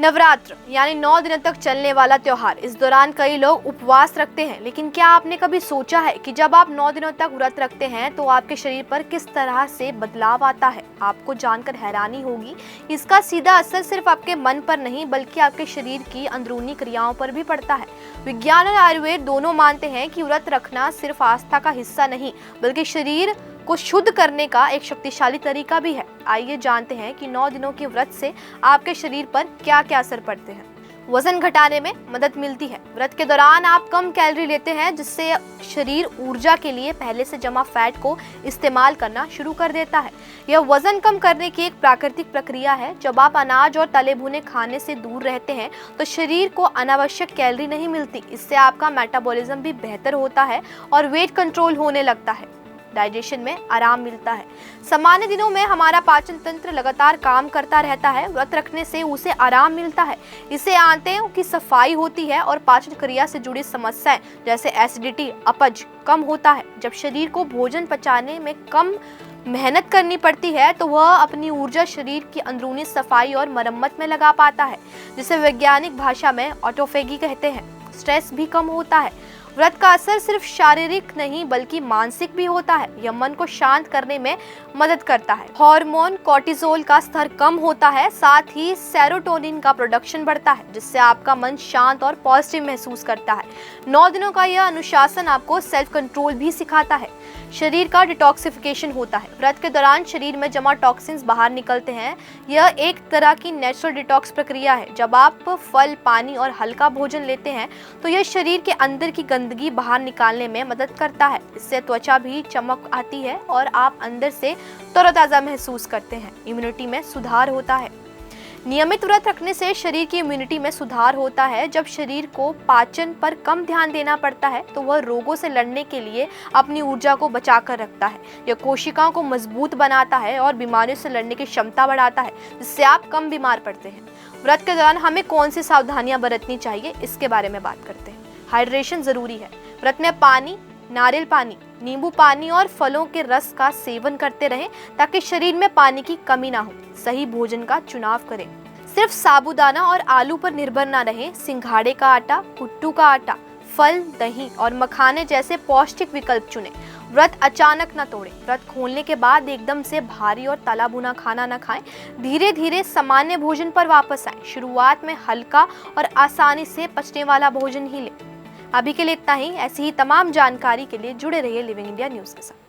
नवरात्र यानी 9 दिनों तक चलने वाला त्योहार। इस दौरान कई लोग उपवास रखते हैं, लेकिन क्या आपने कभी सोचा है कि जब आप 9 दिनों तक व्रत रखते हैं तो आपके शरीर पर किस तरह से बदलाव आता है? आपको जानकर हैरानी होगी। इसका सीधा असर सिर्फ आपके मन पर नहीं बल्कि आपके शरीर की अंदरूनी क्रियाओं पर भी पड़ता है। विज्ञान और आयुर्वेद दोनों मानते हैं कि व्रत रखना सिर्फ आस्था का हिस्सा नहीं बल्कि शरीर को शुद्ध करने का एक शक्तिशाली तरीका भी है। आइए जानते हैं कि 9 दिनों के व्रत से आपके शरीर पर क्या क्या असर पड़ते हैं। वजन घटाने में मदद मिलती है। व्रत के दौरान आप कम कैलोरी लेते हैं, जिससे शरीर ऊर्जा के लिए पहले से जमा फैट को इस्तेमाल करना शुरू कर देता है। यह वजन कम करने की एक प्राकृतिक प्रक्रिया है। जब आप अनाज और तले भुने खाने से दूर रहते हैं तो शरीर को अनावश्यक कैलोरी नहीं मिलती। इससे आपका मेटाबॉलिज्म भी बेहतर होता है और वेट कंट्रोल होने लगता है। डाइजेशन में आराम मिलता है। सामान्य दिनों में हमारा पाचन तंत्र लगातार काम करता रहता है, व्रत रखने से उसे आराम मिलता है। इससे आंतों की सफाई होती है और पाचन क्रिया से जुड़ी समस्याएं जैसे एसिडिटी, अपच कम होता है। जब शरीर को भोजन पचाने में कम मेहनत करनी पड़ती है तो वह अपनी ऊर्जा शरीर की अंदरूनी सफाई और मरम्मत में लगा पाता है, जिसे वैज्ञानिक भाषा में ऑटोफेगी कहते हैं। स्ट्रेस भी कम होता है। व्रत का असर सिर्फ शारीरिक नहीं बल्कि मानसिक भी होता है। यह मन को शांत करने में मदद करता है। हार्मोन कोर्टिसोल का स्तर कम होता है, साथ ही सेरोटोनिन का प्रोडक्शन बढ़ता है, जिससे आपका मन शांत और पॉजिटिव महसूस करता है। 9 दिनों का यह अनुशासन आपको सेल्फ कंट्रोल भी सिखाता है। शरीर का डिटॉक्सिफिकेशन होता है। व्रत के दौरान शरीर में जमा टॉक्सिन्स बाहर निकलते हैं। यह एक तरह की नेचुरल डिटॉक्स प्रक्रिया है। जब आप फल, पानी और हल्का भोजन लेते हैं तो यह शरीर के अंदर की गंदगी बाहर निकालने में मदद करता है। इससे त्वचा भी चमक आती है और आप अंदर से तरोताजा महसूस करते हैं। इम्यूनिटी में सुधार होता है। नियमित व्रत रखने से शरीर की इम्यूनिटी में सुधार होता है। जब शरीर को पाचन पर कम ध्यान देना पड़ता है तो वह रोगों से लड़ने के लिए अपनी ऊर्जा को बचा कर रखता है। यह कोशिकाओं को मजबूत बनाता है और बीमारियों से लड़ने की क्षमता बढ़ाता है, जिससे आप कम बीमार पड़ते हैं। व्रत के दौरान हमें कौन सी सावधानियां बरतनी चाहिए, इसके बारे में बात करते हैं। हाइड्रेशन जरूरी है। व्रत में पानी, नारियल पानी, नींबू पानी और फलों के रस का सेवन करते रहें ताकि शरीर में पानी की कमी ना हो। सही भोजन का चुनाव करें। सिर्फ साबूदाना और आलू पर निर्भर ना रहें। सिंघाड़े का आटा, कुट्टू का आटा, फल, दही और मखाने जैसे पौष्टिक विकल्प चुनें। व्रत अचानक न तोड़ें। व्रत खोलने के बाद एकदम से भारी और तला भुना खाना न खाएं। धीरे धीरे सामान्य भोजन पर वापस आएं। शुरुआत में हल्का और आसानी से पचने वाला भोजन ही लें। अभी के लिए इतना ही। ऐसी ही तमाम जानकारी के लिए जुड़े रहिए लिविंग इंडिया न्यूज़ के साथ।